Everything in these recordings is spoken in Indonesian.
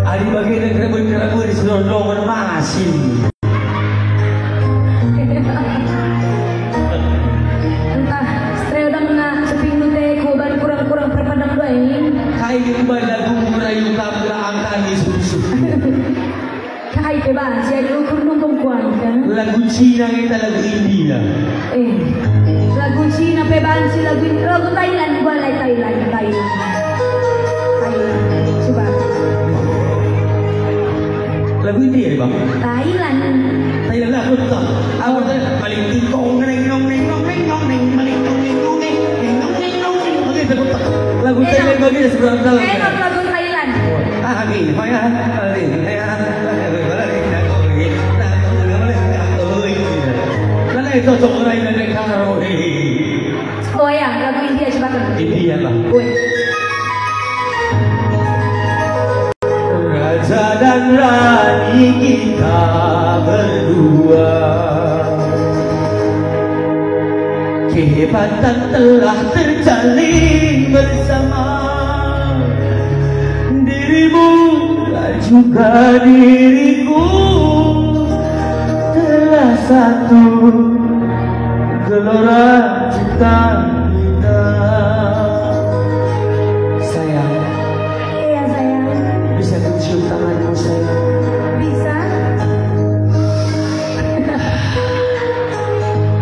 Ari bagian kerabun di selondongan masin. Entah, saya udah menang sepinggu teh ko baru kurang-kurang perpadang doa ini. Kayu lagu merayu kabla angkan di susu. Kahit ba, siya diukur nung kuan kan? Lagu Cina kita lagu India. Lagu Cina pebansi lagu Thailand boleh Thailand. Coba. Lagu India ya bang? Thailand lah betul. Aku tuh paling tingkong neng lagu Thailand bagi seberang dalam. Enak lagu Thailand. Gini, cocok orang Indonesia oh ya, lagu India coba kan? India lah. Raja dan Rani kita berdua, kehebatan telah terjalin bersama. Dirimu dan juga diriku telah satu. Gelora cinta kita. Sayang. Iya sayang. Bisa cium tanganmu sayang? Bisa.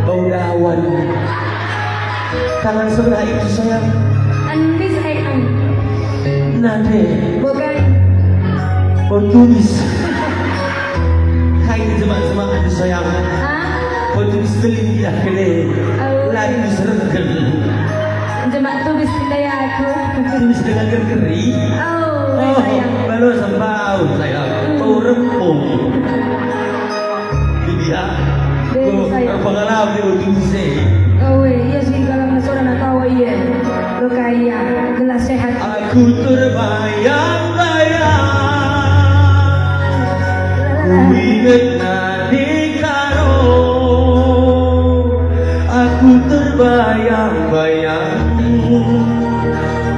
Bau dawan. Tangan sebelah itu sayang. Anis sayang. Nade. Bukan. Bau tulis. Kain jemaah-jemaah itu sayang. Tulis beli dia kele, lagi diserengkel. Jemaat tulis tidak ya aku. Tulis dengan gergeri. Sayang. Baru sembau sayang. Bau rempung. Ini dia. Pengalaman di Udinse. Iya sih kalau seorang nak tahu iya. Lo kaya, gelas sehat. Aku terbayang-bayang. Ku ingat aku terbayang-bayang.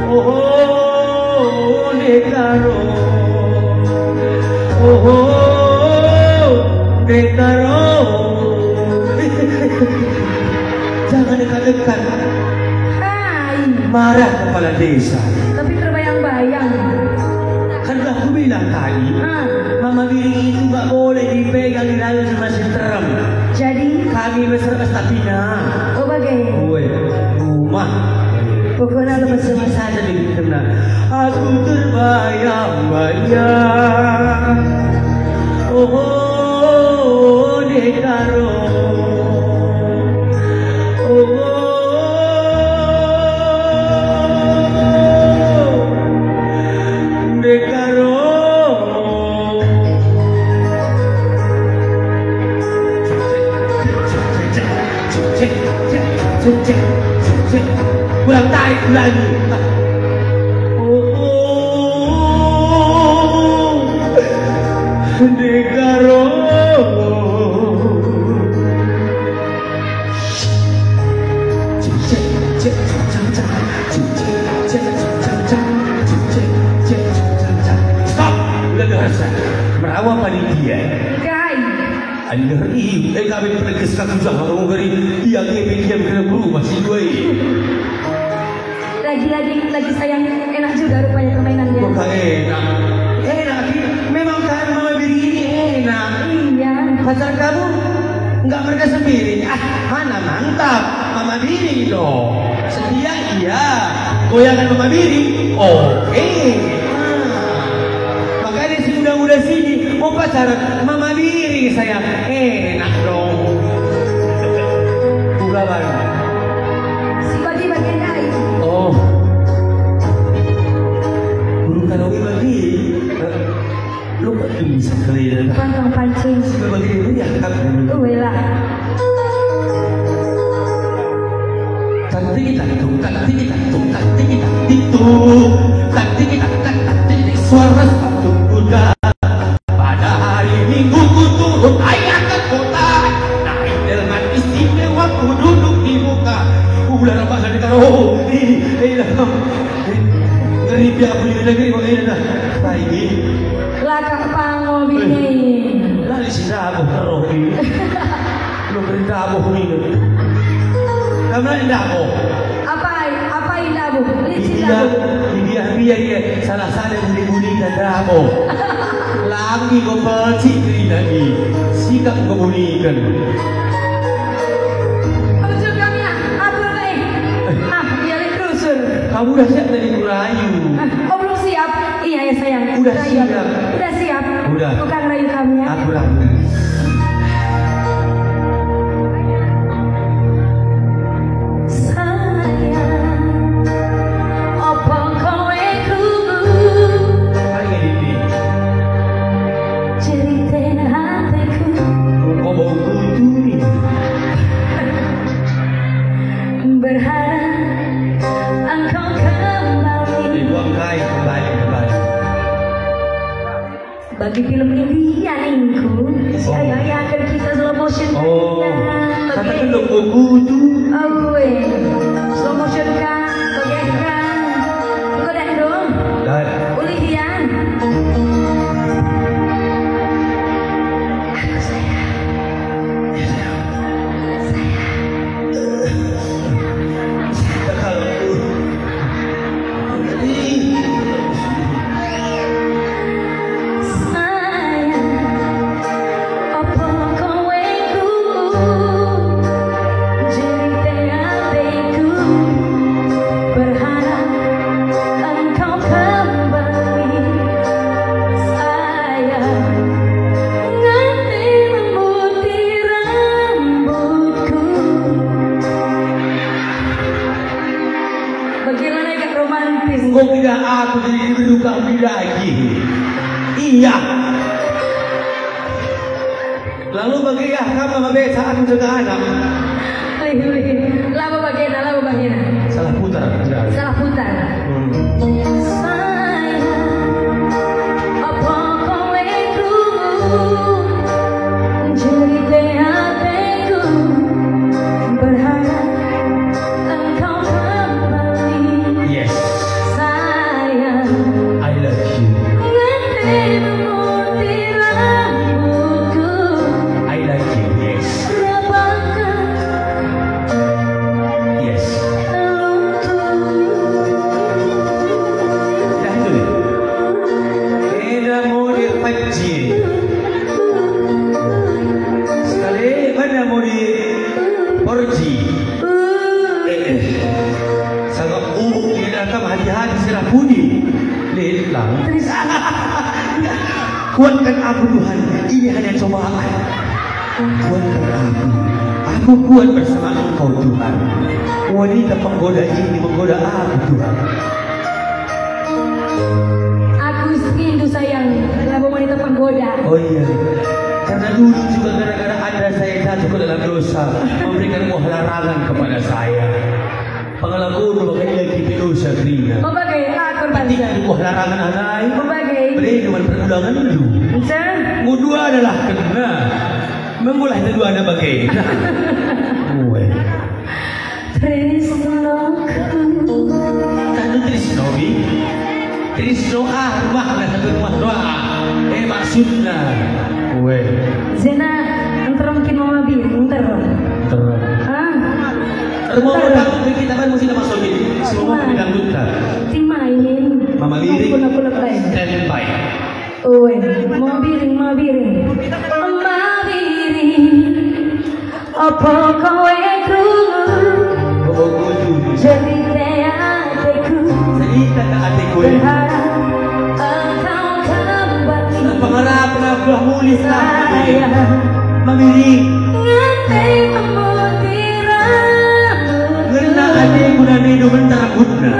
Oh, Nekaro. Oh, Nekaro. Jangan dekat-dekat. Hai. Marah kepala desa. Tapi terbayang-bayang. Kan udah aku bilang tadi, Mama Biri itu gak boleh dipegang di dalam sama sinterem. Jadi kami berserkas tapina. Oh bagai? Rumah. Pokoknya lo bersama saja di kena. Aku terbayang-bayang. Oh, Nekaro. Oh, Nekaro. Kurang tarik lagi. Oh, Nekaro. Stop. Udah dengar saya. Merawat panitia. Anda ini, kami pergeskan susah orang gari yang diam kena berubah masih dua ini. Lagi sayang enak juga rupanya permainannya. Bukan enak, memang kan Mama Biri ini enak. Iya. Pacar kamu nggak mereka sendiri. Mana mantap, Mama Biri dong. Setia iya, goyangan Mama Biri, oke. Makanya si muda-muda sini mau pacaran Mama Biri sayang, enak dong. Buka bang. Si bagi-bagi naik. Oh, burung karawi bagi. Lu kok bisa kalian? Pantang pancing. Si bagi itu ya kan? Lah. Suara sepatu kuda. Pada hari Minggu ku turun ayat ke kota. Naik dengan istimewa ku duduk di muka. Ular bahasa di karo. Ngeri biar punya negeri kok ini dah. Baik. Lakak pango bini. Lali si Rabu teropi. Lu berita Abu ini. Kamu indah Abu. Apa indah Abu? Dia salah buli dan Abu. Lagi kau percik ni lagi. Sikap kau bulikan. Kamu udah siap dari Merayu? Oh belum siap? Iya ya sayang. Udah siap. Udah siap. Udah. Tukang rayu kami ya. Aku rayu. Sayang, apa kowe krungu? Ayo ini. Cerita hatiku. Kau bau kutu ni. Berharap engkau kembali. Buang kain kembali. Bagi film India ningku, saya akan kita slow motion. Oh, katakan lo bau kutu. Oh, slow motion kan, bagian kan. Kau dah dong. Dan. Ulihian. Aku sayang. Bagaimana gak romantis? Kau tidak aku jadi berduka lagi. Iya. Lalu bagaimana kamu membesa aku dengan anak? Lama bagaimana? Salah putar. Salah putar. Sayang, apa kowe krungu? Cerita hatiku. Berharap engkau kembali. Yes. Sayang, I love you. ngerti memutih rambutku. I like you. Yes. Rabangkan Yes. luntur. Dah tu. Kena mudi peci. Sekali mana mudi porji. Sangat kita akan hati-hati serah budi. Lelang. Kuatkan aku Tuhan. Ini hanya cobaan. Kuatkan aku. Aku kuat bersama Engkau Tuhan. Wanita penggoda ini menggoda aku Tuhan. Aku rindu sayang, laba wanita penggoda. Oh iya. Karena dulu juga gara-gara Anda saya jatuh ke dalam dosa, memberikan buah larangan kepada saya. Pengalaman bakal lagi dosa Krina. Membagai aku Ketika bangsa. di buah larangan anai, Membagai. beri dengan pergulangan dulu. Bisa? Mudua adalah kena. Memulai kedua anda bagaimana? Tresnoku. Tanu Trisno bi. Trisno rumah lah satu rumah doa. Maksudnya. Zena, antara mungkin mama biru, ntar. Ah, Rumah orang kita kan mesti nama sobi. Semua bilang duta. timain. Mama lirik. Aku lain. Stand by. Mama biring. Mama biring. Apa kowe krungu? Bobo dulu. Cerita hatiku. Cerita ke hatiku. Berharap engkau kembali. Pengharapan aku mulis Sayang, Mamiring. ngerti memutih rambutku. Ngena adikku dan hidup rambutnya.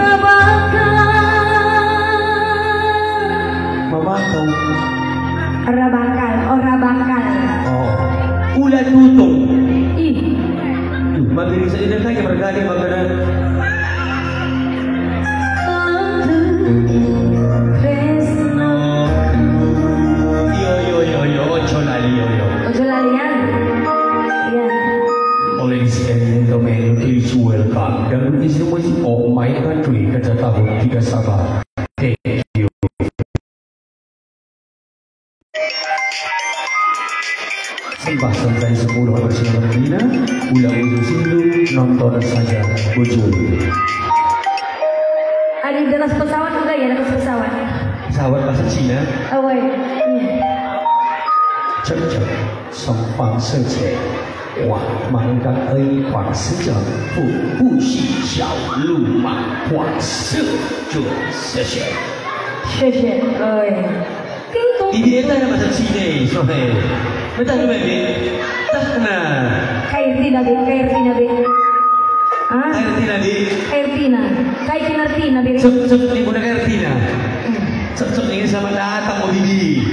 Mama tahu. Rabangkal. Oh. Ulat tutung. Ih, Mamiring saja dan saya bergadi makanan. Tresno. Yo, ocho lali yo. Ojo lalian. Iya. Ladies and gentlemen, please welcome. Dan ini semua si oh my country kata Pulau Barcelona Medina, Ulah Bojo Sindu, nonton saja Bojo. Ada di atas pesawat enggak ya, atas pesawat? Pesawat bahasa Cina. Oh wait. 正正双方射箭，哇，马龙刚 A 黄死者不不许小路马黄色准射线。谢谢，哎，叮咚。你别在那么生气呢，说嘿，没在那边，tak na. KRT Nabi. Ah? KRT Nabi. KRT na. KRT Nabi. Cep di mana KRT na? Cep ingin sama datang mau di.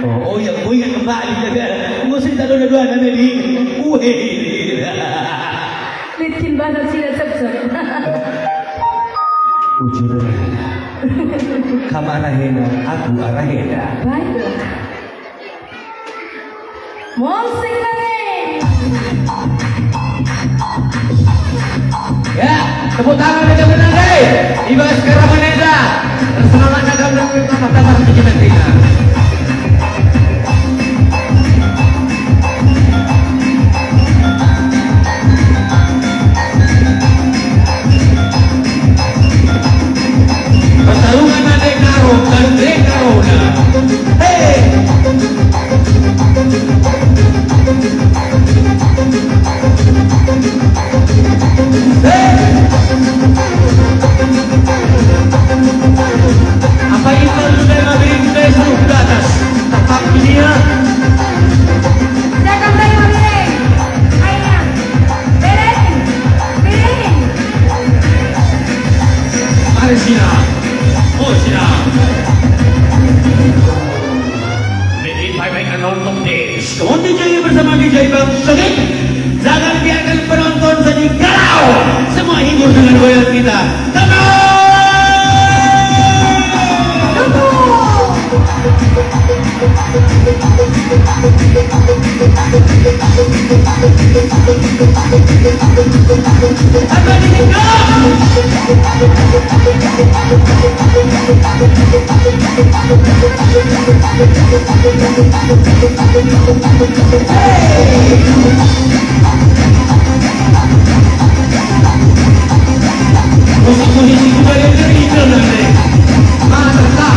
Oh ya, gue ingat kembali jaga. Gue cerita dua-dua Nabi. Licin banget sih cep. Ujur kamu arahena, aku arahena. Baiklah. Musik lagi. Ya, tepuk tangan aja benar deh. Iba sekarang menenda. Tersemangat dalam mata kita. Pertarungan adek karo dan dek karona. Hey. Apa itu sudah mabing dari seluruh ke atas? Tapak dunia. Jangan berani miring. Ayo, miring. Mari Sina. Oh Sina. Jadi baik-baik nonton deh. Kamu DJ bersama DJ Bang Sogit. Jangan biarkan penonton jadi galau. Semua hibur dengan goyang kita. Apa ini musik-musik juga yang terikat nanti. Mantap.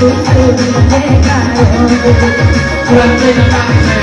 Kurang saya kaki saya.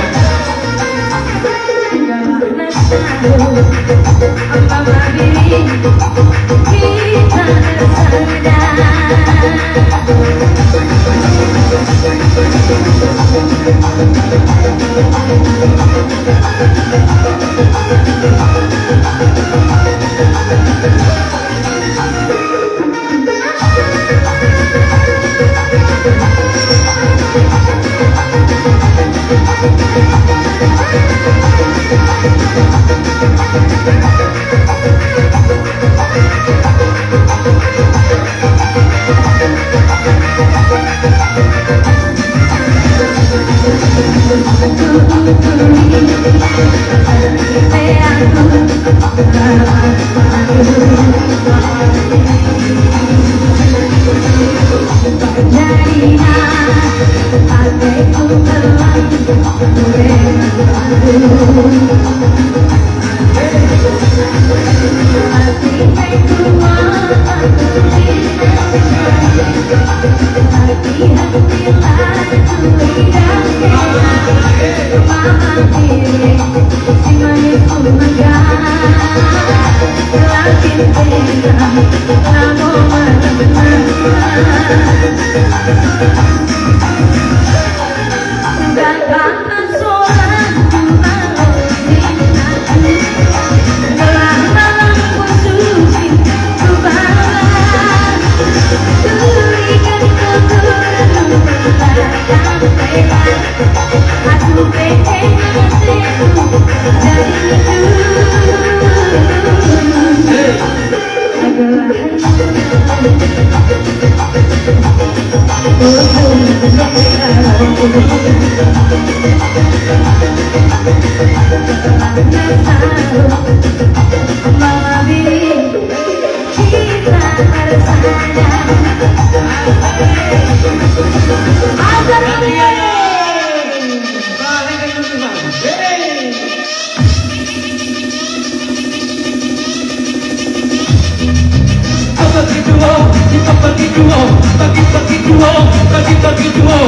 Bagi-bagi duo,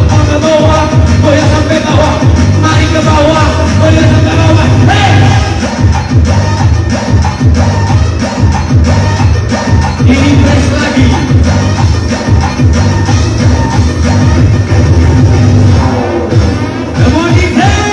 ke bawah, goyang sampai bawah, mari ke bawah, goyang sampai bawah, hey! Ini press lagi. Kemudian,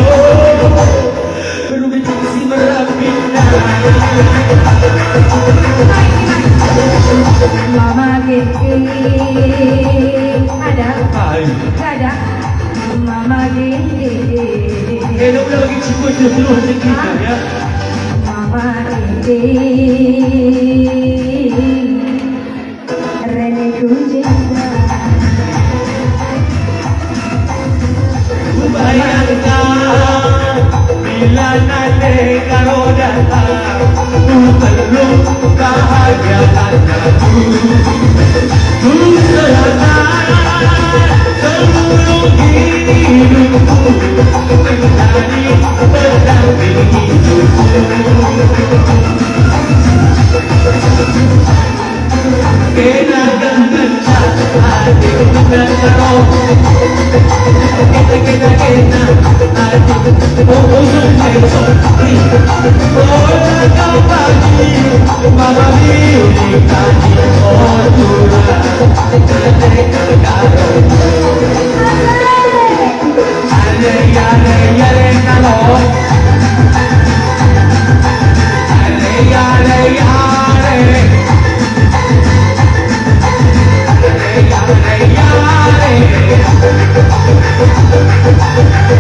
Oh Nak pula bagi cikgu je dulu macam kita ya. Mama ini Rene Kujenda Bayangkan bila nanti kau datang, ku peluk bahagiakan aku. Ku serahkan seluruh hidupku menjadi pendamping hidupku. Kenakan kencang hati dan kau. Kita hati oh kau pagi mama berikan oh Tuhan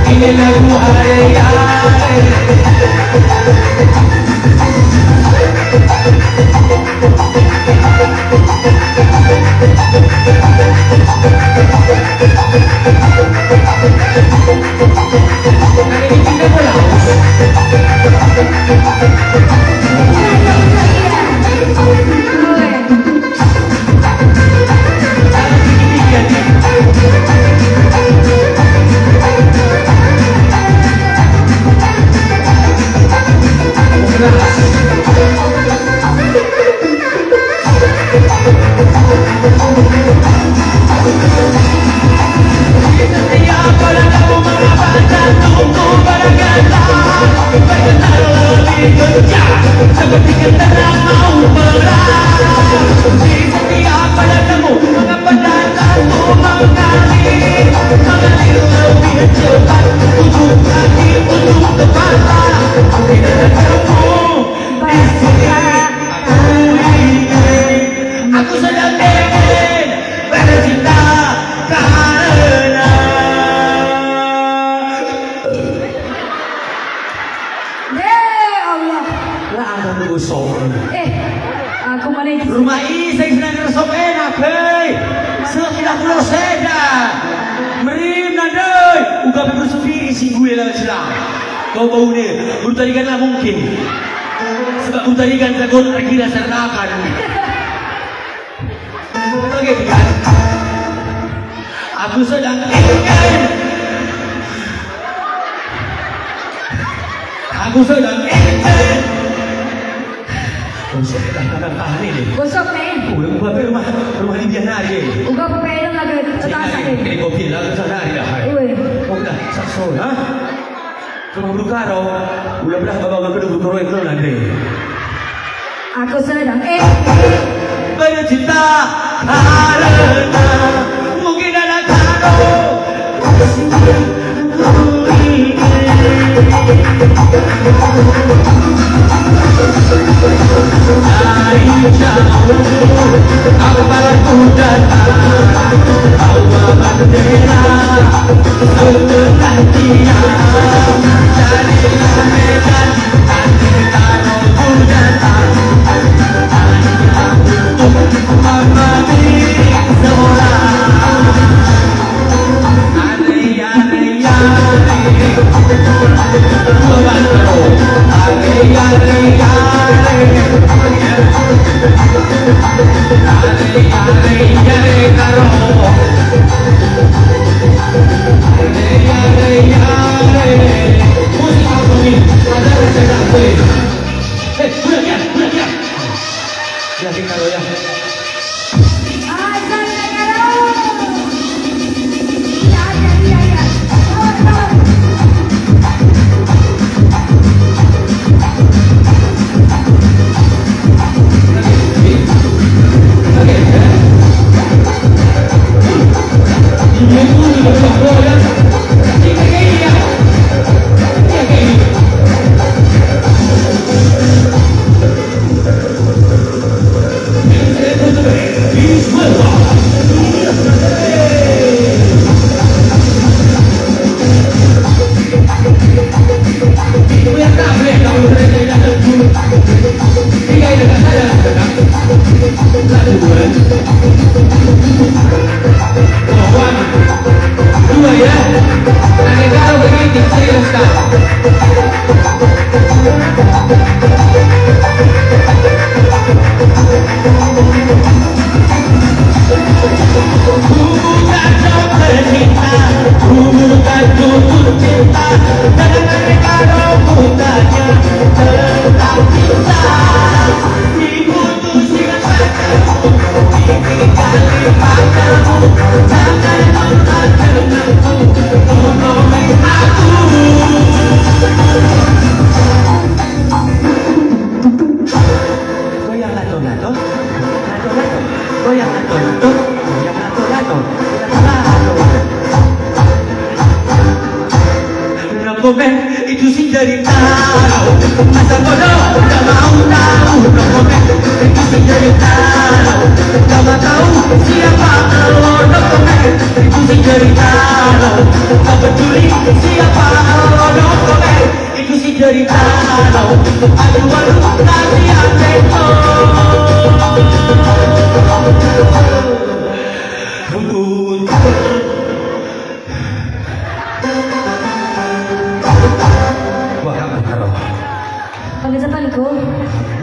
ini lagu are-are. Seperti kendaraan mau perang di setiap padamu mengapa datangmu mengalir lebih cepat untuk kaki untuk kepala tidak ada kamu di sini aku sedang ingin bercinta karena aku mana rumah ini saya sedang resop enak hei sudah pulau seda merim nadai uga bersupi isi gue lah sedang kau bau ni bertarikan lah mungkin sebab bertarikan takut kira sernakan betul gitu kan aku sedang ingin gosok nih. Uga rumah India nari. Uga papel lagi tetasan nih. Ini kopi lah sana nari dah. Oh dah sakso ha. Rumah berukaro. Udah berah bawa ke berukaro itu nanti. Aku sedang bercinta karena mungkin ada kado. Dari jauh kabarku datang bawa bendera setengah tiang dari Medan nanti taruhku datang hanya untuk memilih seorang Itu sih jadi tahu masa bodoh gak mau tahu no komen itu sih jadi tahu gak mau tahu siapa lo no komen itu sih jadi tahu gak peduli siapa lo no komen itu sih jadi tahu aduh nanti aku Panggil siapa nih kau?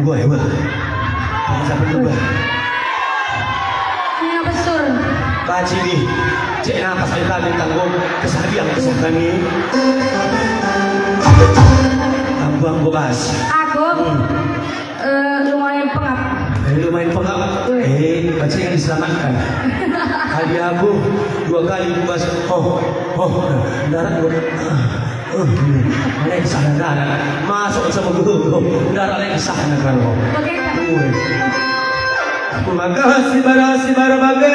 Gua ya, panggil siapa juga? Ini apa sur? Kaji nih, cek apa saya kali tanggung keseharian kami. Tanggung gua bahas. Aku lumayan pengap. Lumayan pengap. Baca yang diselamatkan. Kali aku 2 kali bahas. Darat gua. Lagi sana darah masuk sama guru darah lagi sana kalau makasih berbagai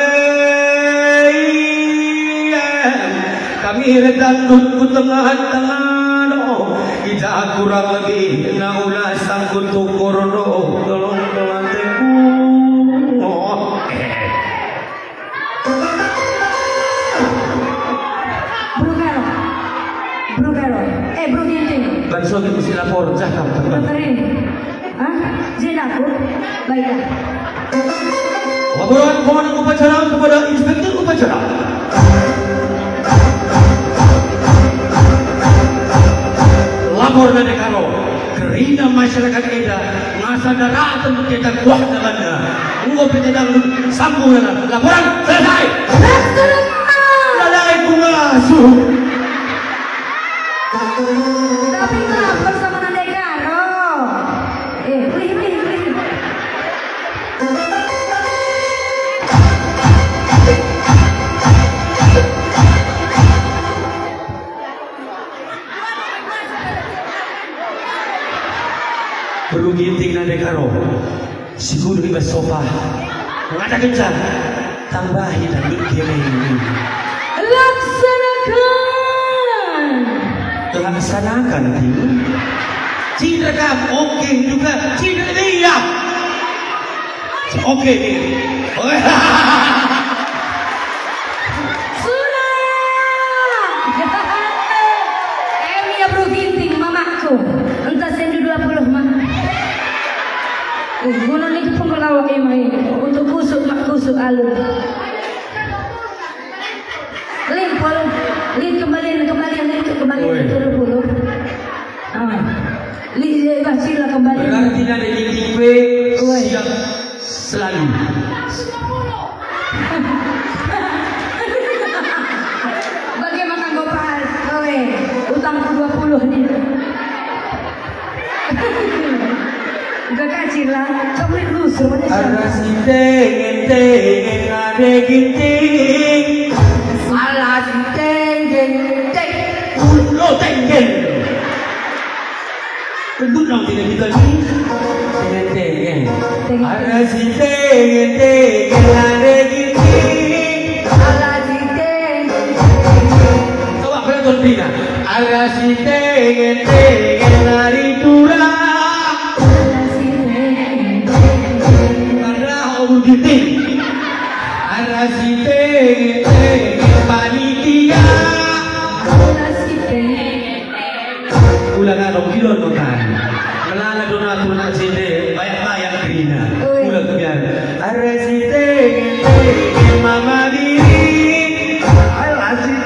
kami redang ku tengah-tengah tidak kurang lebih naulah sangkut tukur tolong temanku Bro Ginting. Banso kita mesti lapor zakam teman. Jadi aku baiklah. Laporan komandan upacara kepada inspektur upacara. Lapor dari Karo. Kerina masyarakat Eda ngasa daratan kita kuah dengannya. Engkau kita sambung dengan laporan selesai. Lalai pengasuh. Tapi lapor sama Nanda Karo. Beli. Perlu ginting Nanda Karo. Si guru di sofa. Mengada kencang. Tambahi dan kiri. Laksanakan tim. Cidrakan oke juga. Cidra lihat. Oke. Sudah. Ya Bro Ginting mamaku. Entah sendu 20 mah. Guna ni pengelawak emai untuk kusuk alur. Lin kembali turun. Lin kasihlah kembali. Berarti ada ginting B siap selalu. Bagaimana Gopal? Utangku 20 nih. Gak kasihlah, kamu lusur. Ada si teng ada ginting. Salah si teng. Lo teng. Tentu dong tidak kita ni. Teng. Ada si teng ada ginting. Salah si teng. Coba penonton Bina. Ada si teng dari turang. Ginting ada si panitia ulangan dong kilo kan melala donatur nak sini banyak kerina ulang kebiar ada si mama diri ada si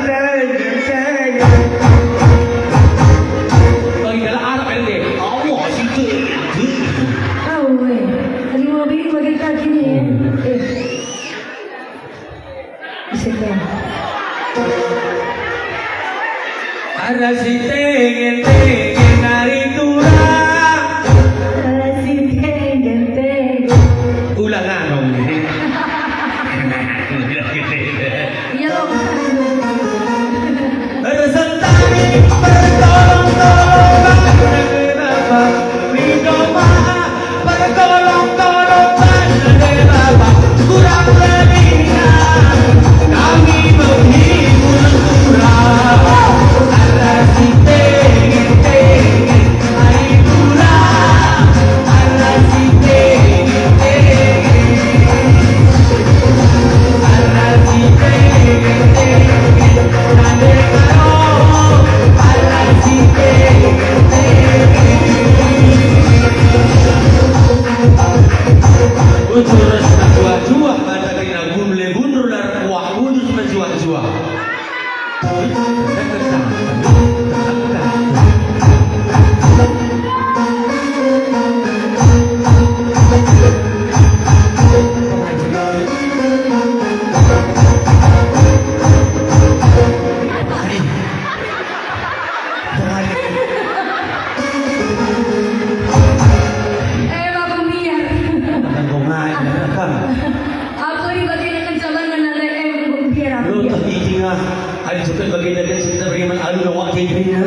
dong wak kini ya.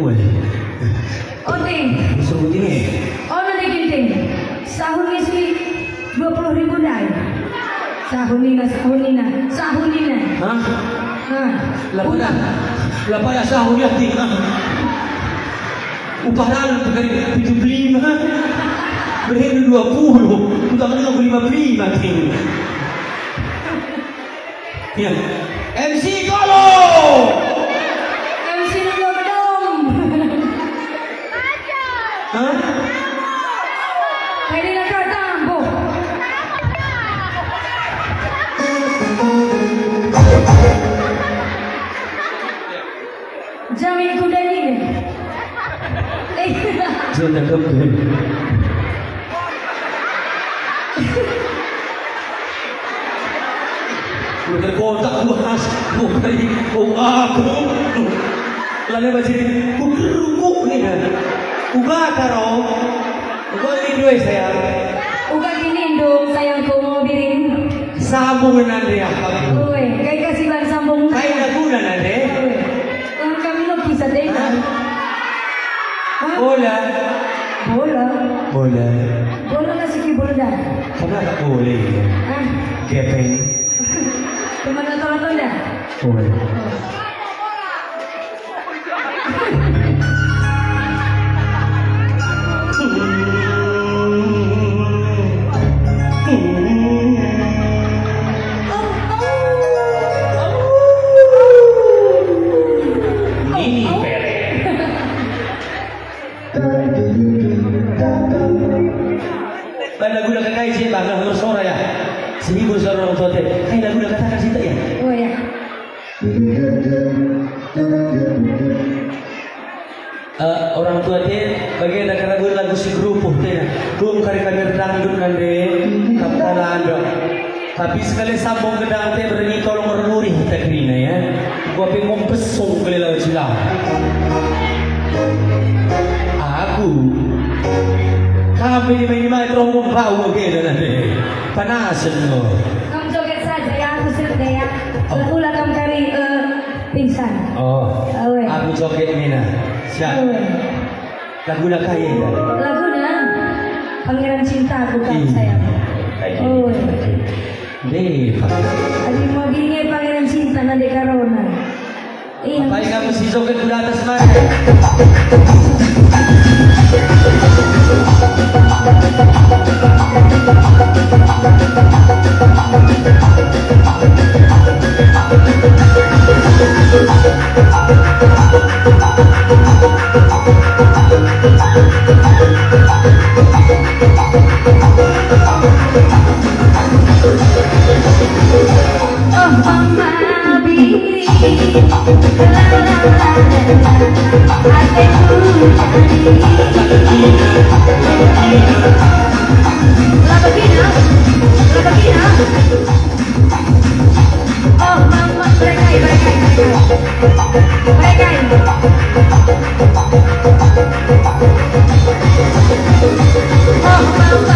Woi. Oting. Suruh ini. Oh nanti kinting. Sahurnya sih 20.000 dah. Sahunina. Hah? Hah. Lapa ya sahur ya tinggal. Upah lalu bukan 75. Berhenti 20. Kita kan 55 tinggal. Ya. MC Kolo. MC nak buat bedom. Hah? Hari nak datang, bu. Jamin kuda ni. Jangan cakap tu. Bukan kotak buas, bukan aku. Lalu macam kerumuk ni dah. Uga karo, uga ni dua saya. Uga gini dong, sayangku mau birin. Sambungan nanti ya. Oi, kay kasih ban sambung. Kaya na guna nanti. Ang kami lo kisah deh. Bola. Bola na sige bola dah. Kamu tak boleh. Ah, Gepeng. teman nonton dah. Boleh. Lagu dah kata isi bangga bersuara ya. Seribu suara orang tua teh. Lagu dah katakan cinta ya. Oh ya. Orang tua teh bagian nak lagu si grup teh. Kum kari kami dangdut nande kaptalan dong. Tapi sekali sambung ke dalam teh berani tolong meruri kita kerina ya. Gua pengen pesong kali lagu silam. Aku kami ini main trombong bau begitu nanti panasan lo. Kamu joget saja ya, aku sedih ya. Lagu kamu cari pingsan. Oh, aku joget ini nah. Siap. Lagu nak kaya dah. Lagu na Pangeran Cinta aku kan sayang. Oh. Deh, Adi mau bingit Pangeran Cinta nanti karona. Iya. Baik kamu si joget di atas mana? Oh mama biri oh mama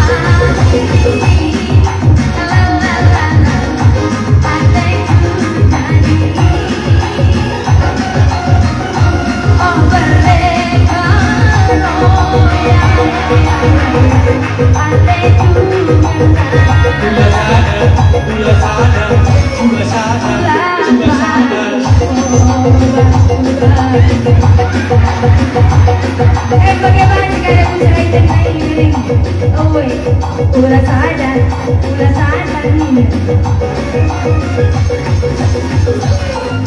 bagaimana jika ada musra itu naik ulah sadar ini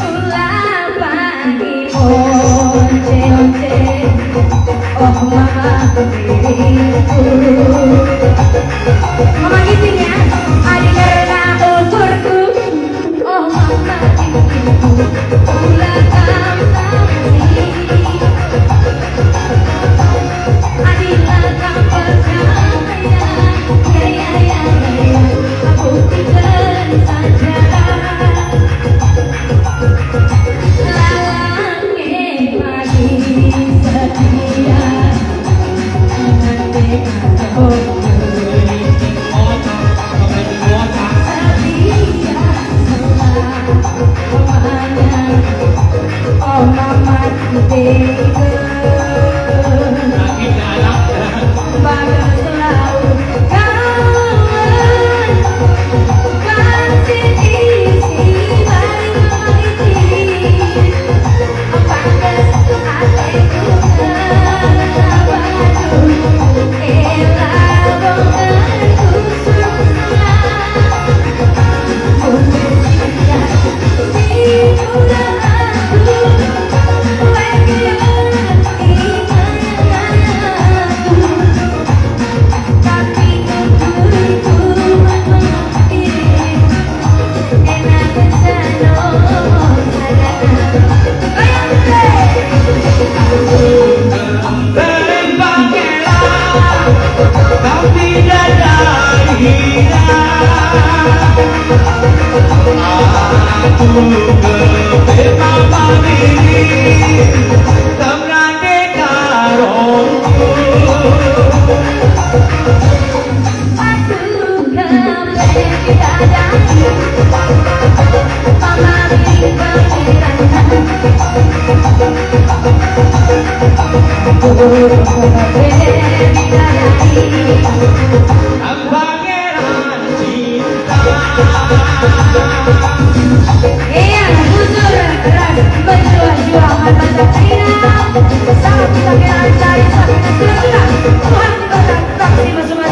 ulah pagi once oh mama mama gitingnya adik karena ukurku oh mama ulah Tuhan kita berkati bersama